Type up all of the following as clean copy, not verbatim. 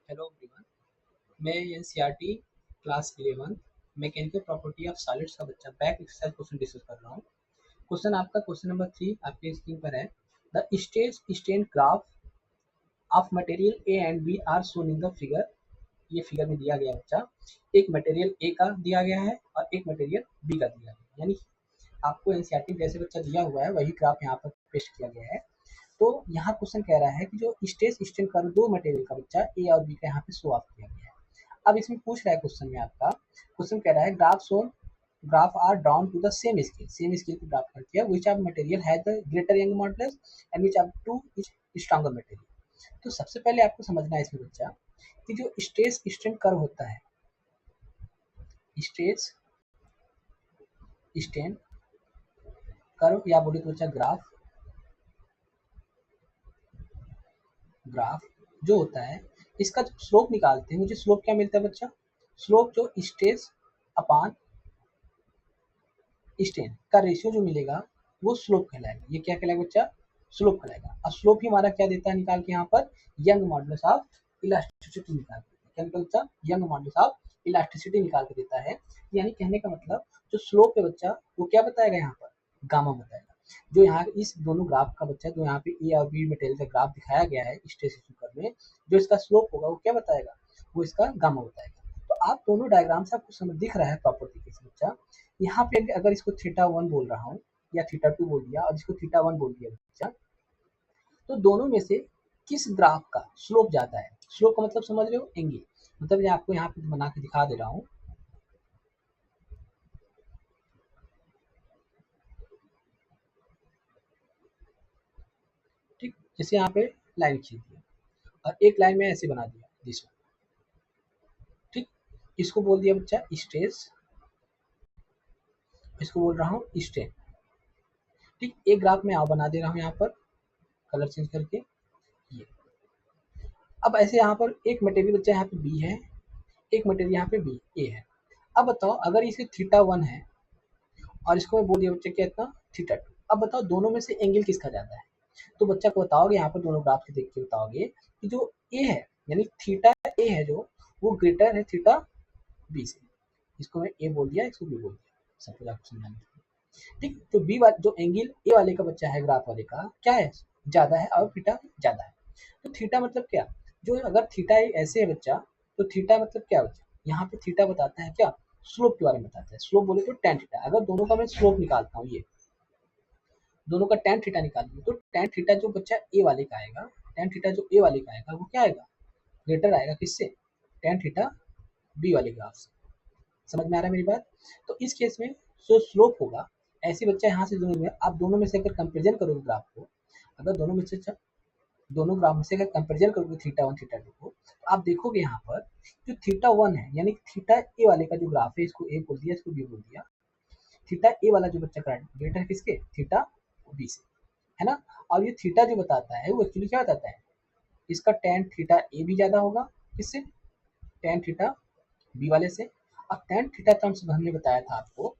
Hello everyone. मैं NCERT class 11 mechanical property of solids का बच्चा बैक एक्सरसाइज क्वेश्चन डिस्कस कर रहा हूँ। क्वेश्चन आपका क्वेश्चन नंबर 3 आपके स्क्रीन पर है। The stage strain graph of material A and B are shown in the figure. ये फिगर में दिया गया बच्चा, एक मटेरियल ए का दिया गया है और एक मटेरियल बी का दिया गया है, यानी आपको एनसीईआरटी जैसे बच्चा दिया हुआ है वही ग्राफ यहाँ पर पेस्ट किया गया है। तो यहाँ क्वेश्चन कह रहा है कि जो स्टेज स्टेन कर्व दो मटेरियल का बच्चा ए और बी का यहाँ पे शो ऑफ किया गया है। अब इसमें पूछ रहा है क्वेश्चन में आपका, क्वेश्चन कह रहा है graph are drawn to the same scale पे ग्राफ कर दिया, which of material has the greater Young modulus and which of two is stronger material. तो सबसे पहले आपको समझना है इसमें बच्चा कि जो स्ट्रेस स्ट्रेन कर्व होता है, स्ट्रेस स्ट्रेन कर्व या बोले तो बच्चा ग्राफ जो होता है, इसका जब स्लोप निकालते हैं मुझे स्लोप क्या मिलता है बच्चा, स्लोप जो स्ट्रेस अपान स्ट्रेन का रेशियो जो मिलेगा वो स्लोप कहलाएगा। ये क्या कहलाएगा बच्चा, स्लोप कहलाएगा। और स्लोप ही हमारा क्या देता है निकाल के यहाँ पर, यंग मॉडुलस ऑफ इलास्टिसिटी निकाल के देता है। क्या निकलता बच्चा, यंग मॉडुलस ऑफ इलास्टिसिटी निकाल के देता है। यानी कहने का मतलब जो स्लोप है बच्चा वो क्या बताएगा यहाँ पर, गामा बताएगा। जो यहाँ इस दोनों ग्राफ का बच्चा जो यहाँ पे ए और बी मटेरियल का ग्राफ दिखाया गया है स्ट्रेस कर्व में, जो इसका स्लोप होगा वो क्या बताएगा, वो इसका गामा बताएगा। तो आप दोनों डायग्राम से आपको समझ दिख रहा है प्रॉपर्टी के बच्चा। यहाँ पे अगर इसको थीटा 1 बोल रहा हूँ या थीटा 2 बोल दिया और इसको थीटा 1 बोल दिया बच्चा, तो दोनों में से किस ग्राफ का स्लोप ज्यादा है। स्लोप का मतलब समझ रहे हो, एंगल। मतलब मैं आपको यहाँ पे बना के दिखा दे रहा हूँ। ठीक, जैसे यहाँ पे लाइन खींच दिया और एक लाइन में ऐसे बना दिया दिस वन। ठीक, इसको बोल दिया बच्चा स्ट्रेस, इसको बोल रहा हूँ स्ट्रेन। ठीक, एक ग्राफ में आप बना दे रहा हूँ यहाँ पर कलर चेंज करके ये। अब ऐसे यहाँ पर एक मटेरियल बच्चा यहाँ पे बी है, एक मटेरियल यहाँ पे बी ए है। अब बताओ अगर इसे थीटा 1 है और इसको मैं बोल दिया बच्चा क्या इतना थीटा 2। अब बताओ दोनों में से एंगल किसका ज्यादा है। तो बच्चा को बताओगे यहाँ पर दोनों ग्राफ से देख के बताओगे कि जो ए है यानी थीटा ए है जो वो ग्रेटर है थीटा बी से। इसको मैं ए बोल दिया, इसको बी बोल दिया, सपोज आपको समझाने के लिए। ठीक, तो बी वाला जो एंगल ए वाले का बच्चा है ग्राफ वाले का क्या है, ज्यादा है और थीटा ज्यादा है। तो थीटा मतलब क्या, जो अगर थीटा ऐसे है बच्चा तो थीटा मतलब क्या बच्चा, यहाँ पे थीटा बताता है क्या, स्लोप के बारे में बताता है। स्लोप बोले तो टेन थीटा। अगर दोनों का मैं स्लोप निकालता हूँ, ये दोनों का टेन थीटा निकालिए तो टेन थीटा जो बच्चा ए वाले का आएगा, टेन थीटा जो ए वाले का आएगा वो क्या आएगा, ग्रेटर आएगा किससे, टेन थीटा बी वाले ग्राफ से। समझ में आ रहा है मेरी बात। तो इस केस में जो स्लोप होगा ऐसे बच्चा यहाँ से दोनों में, आप दोनों में से अगर कंपेरिजन करोगे ग्राफ को, अगर दोनों में से दोनों ग्राफ में से अगर कंपेरिजन करोगे थीटा 1 थीटा 2 को, तो आप देखोगे यहाँ पर जो थीटा 1 है यानी थीटा ए वाले का जो ग्राफ है, इसको ए बोल दिया इसको बी बोल दिया। थीटा ए वाला जो बच्चा ग्रेटर किसके, थीटा बी से, है ना। और ये थीटा जो बताता है वो एक्चुअली क्या बताता है, इसका टेन थीटा ए भी ज्यादा होगा किससे, टेन थीटा बी वाले से। अब टेन थीटा टर्म्स हमने बताया था आपको,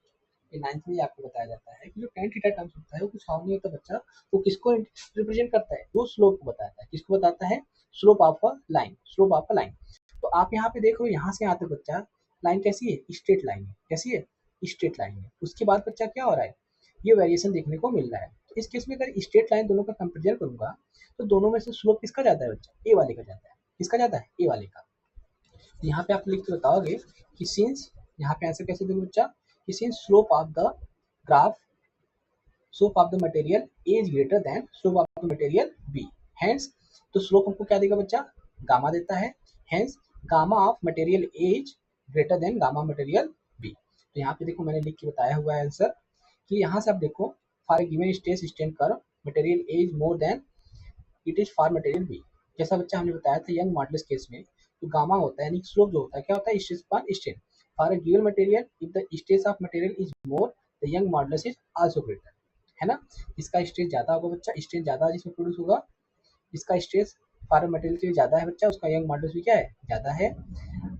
ये 9th में आपको बताया जाता है कि जो टेन थीटा टर्म्स होता है वो कुछ और नहीं होता बच्चा, वो किसको रिप्रेजेंट करता है, वो स्लोप को बताता है। किसको बताता है, slope of a line, slope of a line. तो आप यहाँ पे देख रहे हो यहाँ से यहाँ तक बच्चा लाइन कैसी है, स्ट्रेट लाइन है। कैसी है, स्ट्रेट लाइन है। उसके बाद बच्चा क्या हो रहा है, ये वेरिएशन देखने को मिल रहा है। तो इस केस में अगर स्ट्रेट लाइन दोनों का कंपेरिजन करूंगा तो दोनों में से स्लोप किसका ज्यादा है बच्चा, ए वाले का ज्यादा है। किसका ज्यादा है, ए वाले का। यहाँ पे आप लिख के बताओगे कि सिंस, यहाँ पे आंसर कैसे दोगे बच्चा, कि since slope of the graph, slope of the material A is greater than slope of the material B, hence. तो स्लोप हमको क्या देगा बच्चा, गामा देता है। Hence gamma of material A is greater than gamma material B. तो यहाँ पे देखो मैंने लिख के बताया हुआ है आंसर कि यहाँ से आप देखो, for given stress strain curve material A is more than it is for material B. जैसा बच्चा हमने बताया था यंग मॉडुलस केस में, तो गामा होता है यानी स्लोप जो होता है क्या होता है, stress upon strain. For a given material if the stress of material is more the young modulus is also greater, है ना। इसका स्ट्रेस ज्यादा होगा बच्चा, स्ट्रेस ज्यादा जिसमें प्रोड्यूस होगा, इसका स्ट्रेस फॉर मटेरियल के लिए ज्यादा है बच्चा, उसका यंग मॉडुलस भी क्या है, ज्यादा है।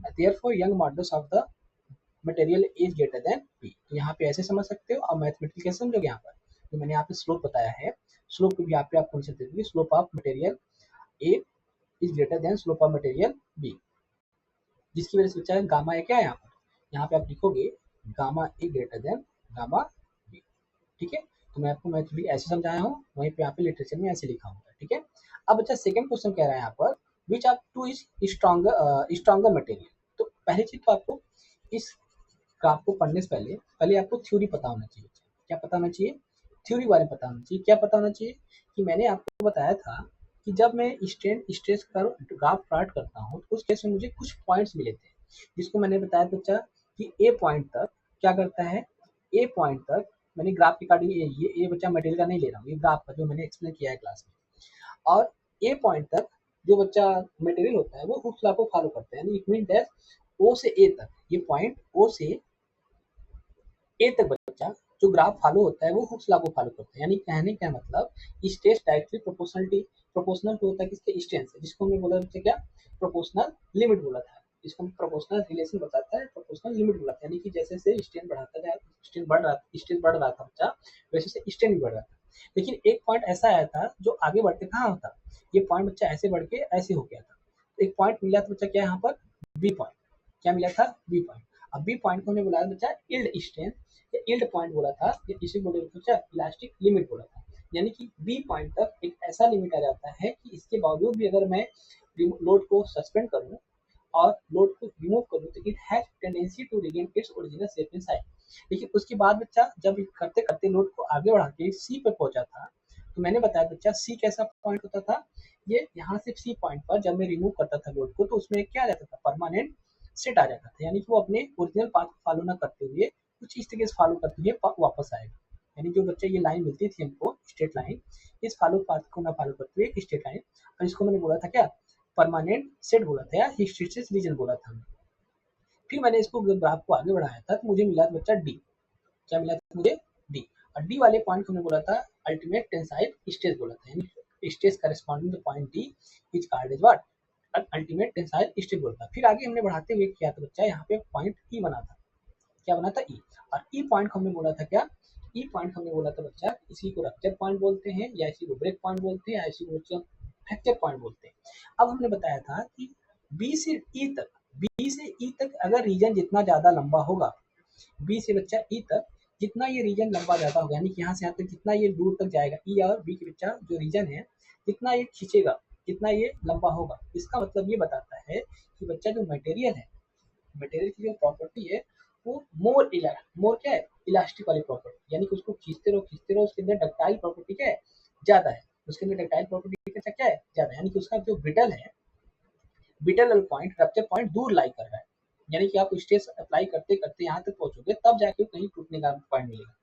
Therefore Young modulus of the material is greater than B. तो यहाँ पे ऐसे समझ सकते हो। और मैथमेटिकल कैसे समझोगे, यहाँ पर जो मैंने यहाँ पे स्लोप बताया है, स्लोप को भी यहाँ पे आप कौन से देखोगे, slope of material A is greater than slope of material B, जिसकी वजह से बच्चा गामा ए क्या है यहाँ पे आप लिखोगे gamma A greater than gamma B. ठीक है, तो मैं आपको मैथमेटिक ऐसे समझाया हूँ, वहीं पे यहाँ पे लिटरेचर में ऐसे लिखा होगा। ठीक है, अब बच्चा सेकंड क्वेश्चन कह रहा है यहाँ पर which of two is stronger material. तो पहली चीज तो आपको इस ग्राफ को पढ़ने से पहले पहले आपको थ्योरी पता होना चाहिए। क्या पता होना चाहिए? थ्योरी बारे में पता होना चाहिए। क्या पता होना चाहिए? कि मैंने आपको बताया था कि जब मैं स्ट्रेन स्ट्रेस का ग्राफ प्लॉट करता हूँ तो उस केस में मुझे कुछ पॉइंट्स मिले थे, जिसको मैंने बताया बच्चा कि ए पॉइंट तक क्या करता है, ए पॉइंट तक मैंने ग्राफ के अकॉर्डिंग ये बच्चा मटेरियल का नहीं ले रहा हूँ, ये ग्राफ का जो मैंने एक्सप्लेन किया है क्लास में, और ए पॉइंट तक जो बच्चा मटेरियल होता है वो हुक्स लॉ को फॉलो करता है, यानी इट मीन दैट ओ से ए तक, ये पॉइंट ओ से ए तक बच्चा जो ग्राफ फॉलो होता है वो हुक्स लॉ को फॉलो करता है। यानी कहने का मतलब स्ट्रेस डायरेक्टली प्रोपोर्शनल टू होता है किसके स्ट्रेन से, जिसको हमने बोला बच्चा क्या प्रोपोर्शनल लिमिट बोला था, जिसको हम प्रोपोर्शनल रिलेशन बताता है, प्रोपोर्शनल लिमिट बोला था। यानी कि जैसे से स्ट्रेन बढ़ाता जाए, स्ट्रेन बढ़ रहा था बच्चा, वैसे से स्ट्रेन भी बढ़ रहा था। लेकिन एक पॉइंट ऐसा आया था जो आगे बढ़ के कहाँ होता, ये पॉइंट बच्चा ऐसे बढ़ के ऐसे हो गया था। एक पॉइंट मिला था बच्चा क्या यहाँ पर बी पॉइंट, क्या मिला था बी पॉइंट। अब बी पॉइंट को हमने बुलाया बच्चा यील्ड स्ट्रेंथ या यील्ड पॉइंट बोला था, या इसे बोले बच्चा इलास्टिक लिमिट बोला था। यानी कि बी पॉइंट तक एक ऐसा लिमिट आ जाता है कि इसके बावजूद भी अगर मैं लोड को सस्पेंड करूं और लोड को रिमूव करूं तो it has tendency to regain its original shape inside. लेकिन उसके बाद बच्चा जब करते करते लोड को आगे बढ़ा के सी पे पहुंचा था, तो मैंने बताया बच्चा सी कैसा पॉइंट होता था, ये यहाँ से सी पॉइंट पर जब मैं रिमूव करता था लोड को तो उसमें क्या आ जाता था परमानेंट सेट आ जाता था। यानी कि वो अपने ओरिजिनल पाथ को फॉलो ना करते हुए कुछ इस तरीके से फॉलो करते हुए वापस आएगा। यानी जो बच्चे ये लाइन मिलती थी हमको स्ट्रेट लाइन, इस फॉलो पाथ को ना फॉलो करते हुए स्ट्रेट लाइन, और इसको मैंने बोला था क्या परमानेंट सेट बोला था या हिस्टैरिसीस रीजन बोला था। फिर मैंने इसको ग्राफ को आगे बढ़ाया था तो मुझे मिला था बच्चा डी, क्या मिला था मुझे डी, और डी वाले पॉइंट को हमने बोला था अल्टीमेट टेंसाइल स्ट्रेस बोला था, यानी stress corresponding to point D which called as what ultimate tensile stress बोला था। फिर आगे हमने बढ़ाते हुए किया था बच्चा यहाँ पे पॉइंट ई बना था, क्या बना था ई, और ई पॉइंट हमने बोला था क्या ई पॉइंट हमने बोला था बच्चा इसी को रप्चर पॉइंट बोलते हैं या इसी को ब्रेक पॉइंट बोलते हैं या इसी को फ्रैक्चर पॉइंट बोलते हैं। अब हमने बताया था कि बी से ई तक, बी से ई तक अगर रीजन जितना ज्यादा लंबा होगा, बी से बच्चा ई तक जितना ये रीजन लंबा ज्यादा होगा, यानी कि यहाँ से यहाँ तक जितना ये दूर तक जाएगा ई और बी के बच्चा जो रीजन है जितना ये खींचेगा जितना ये लंबा होगा, इसका मतलब ये बताता है कि बच्चा जो मटेरियल है, मटेरियल की जो प्रॉपर्टी है वो मोर क्या है इलास्टिक वाली प्रॉपर्टी, यानी कि उसको खींचते रहो उसके अंदर डक्टाइल प्रॉपर्टी क्या है ज्यादा है, उसके अंदर डक्टाइल प्रॉपर्टी क्या है ज्यादा है, यानी कि उसका जो ब्रिटल है ब्रिटल पॉइंट रप्चर पॉइंट दूर लाई कर रहा है। यानी कि आप स्ट्रेस अप्लाई करते करते यहाँ तक पहुंचोगे तब जाके कहीं टूटने का पॉइंट मिलेगा।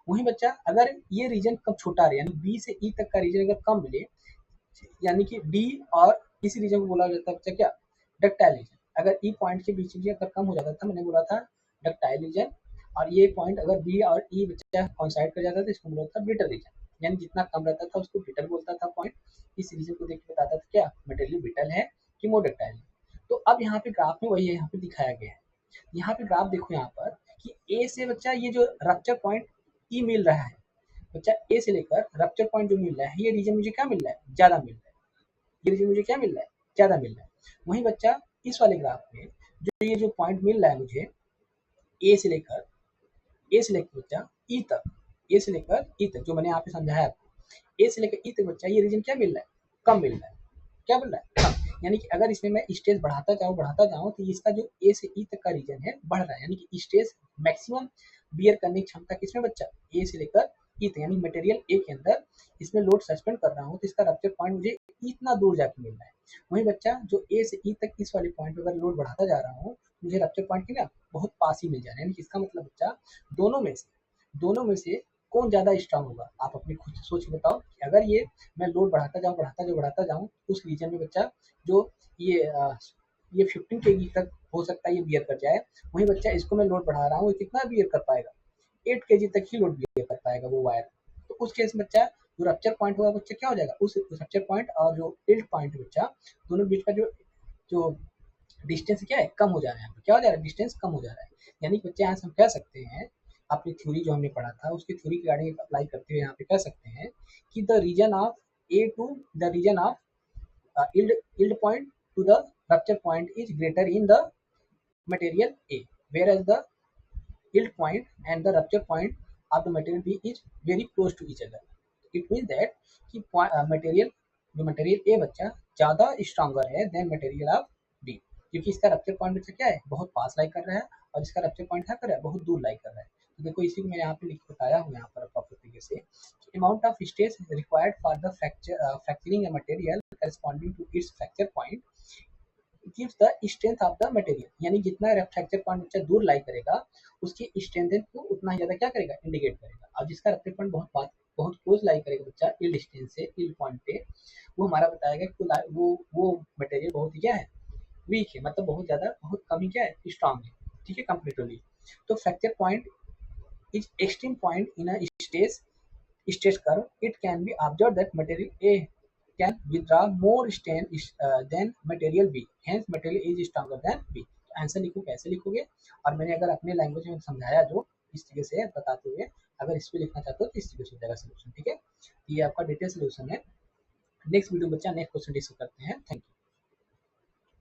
वहीं बच्चा अगर ये रीजन कब छोटा रहे, यानी बी से ई तक का रीजन अगर कम मिले, यानी कि डी और इसी रीजन को बोला जाता है बच्चा क्या डक्टाइल रीजन। अगर ई पॉइंट के बीच में अगर कम हो जाता था, मैंने बोला था डक्टाइल रीजन, और ये पॉइंट अगर बी और ई बच्चा कॉन्साइड कर जाता था इसको बोला था ब्रिटल रीजन, यानी जितना कम रहता था उसको ब्रिटल बोलता था पॉइंट। इस रीजन को देख के बताता था क्या मटेरियल ब्रिटल है कि मोर डक्टाइल है। तो अब यहाँ पे ग्राफ में वही है यहाँ पे दिखाया गया है। यहाँ पे ग्राफ देखो यहाँ पर कि ए से बच्चा ये जो रप्चर पॉइंट ई मिल रहा है, बच्चा ए से लेकर रप्चर पॉइंट जो मिल रहा है ये रीजन मुझे क्या मिल रहा है ज्यादा मिल रहा है, ये रीजन मुझे क्या मिल रहा है ज्यादा मिल रहा है। वहीं बच्चा इस वाले ग्राफ में जो ये जो पॉइंट मिल रहा है मुझे ए से लेकर बच्चा ई तक, ए से लेकर ई तक जो मैंने यहाँ पे समझाया आपको, ए से लेकर ई तक बच्चा ये रीजन क्या मिल रहा है कम मिल रहा है, क्या मिल रहा है कम। यानी कि अगर इसमें मैं स्ट्रेस बढ़ाता जाऊँ तो इसका जो ए से ई तक का रीजन है बढ़ रहा है, यानी कि स्ट्रेस मैक्सिमम बियर करने की क्षमता किसमें बच्चा ए से लेकर ई तक, यानी मटेरियल ए के अंदर इसमें लोड सस्पेंड कर रहा हूँ तो इसका रप्चर पॉइंट मुझे इतना दूर जाके मिल रहा है। वहीं बच्चा जो ए से ई तक इस वाले पॉइंट पर अगर लोड बढ़ाता जा रहा हूँ मुझे रप्चर पॉइंट की ना बहुत पास ही मिल जा रहा है, यानी कि इसका मतलब बच्चा दोनों में से कौन ज्यादा स्ट्रांग होगा, आप अपनी खुद से सोच के बताओ कि अगर ये मैं लोड बढ़ाता जाऊँ उस रीजन में बच्चा जो ये ये 15 केजी तक हो सकता है ये बियर कर जाए, वहीं बच्चा इसको मैं लोड बढ़ा रहा हूँ कितना बियर कर पाएगा 8 केजी तक ही लोड बियर कर पाएगा वो वायर। तो उस केस में बच्चा जो रप्चर पॉइंट होगा बच्चा क्या हो जाएगा, उस रप्चर पॉइंट और जो टिल्ट पॉइंट बच्चा दोनों बीच का जो जो डिस्टेंस क्या है कम हो जा रहा है, क्या हो जा रहा है डिस्टेंस कम हो जा रहा है। यानी कि बच्चे यहाँ से हम कह सकते हैं अपनी थ्योरी जो हमने पढ़ा था उसकी थ्योरी के रिगार्डिंग अप्लाई करते हुए यहाँ पे कह सकते हैं कि the reason of yield point to the rupture point is greater in the material A, whereas the yield point and the rupture point of the material B is very close to each other. It means that कि material जो material A बच्चा ज़्यादा stronger है then material of B, क्योंकि इसका rupture point बच्चा क्या है, बहुत पास लाई कर रहा है, और इसका रप्चर पॉइंट क्या कर रहा है, बहुत दूर लाई कर रहा है। तो देखो इसी को मैं यहाँ पे लिख बताया हूँ यहाँ पर प्रॉपर तरीके से, amount of stress required for the fracturing a material corresponding to its fracture point gives the strength of the material, यानी जितना फ्रैक्चर पॉइंट बच्चा दूर लाई करेगा उसकी स्ट्रेंथ को उतना ही ज्यादा क्या करेगा, इंडिकेट करेगा। और जिसका रप्चर पॉइंट बहुत क्लोज लाई करेगा बच्चा यील्ड स्ट्रेंथ से, यील्ड पॉइंट पे, वो हमारा बताएगा कि वो मटेरियल बहुत ही क्या है, वीक है, मतलब बहुत ज्यादा बहुत कम ही क्या है, स्ट्रांग है, ठीक है, कंपेरेटिवली। तो fracture point is extreme point in a stress curve. It can be observed that material A can withdraw more strain than material B. Hence, material A is stronger than B. Answer लिखो, कैसे लिखोगे, और मैंने अगर अपने language में समझाया जो इस तरीके से बताते हुए, अगर इस पे लिखना चाहते हो तो इस तरीके से हो जाएगा सोल्यूशन, ठीक है। ये आपका डिटेल सोल्यूशन है। नेक्स्ट वीडियो बच्चा नेक्स्ट क्वेश्चन डिस्कस करते हैं। Thank you.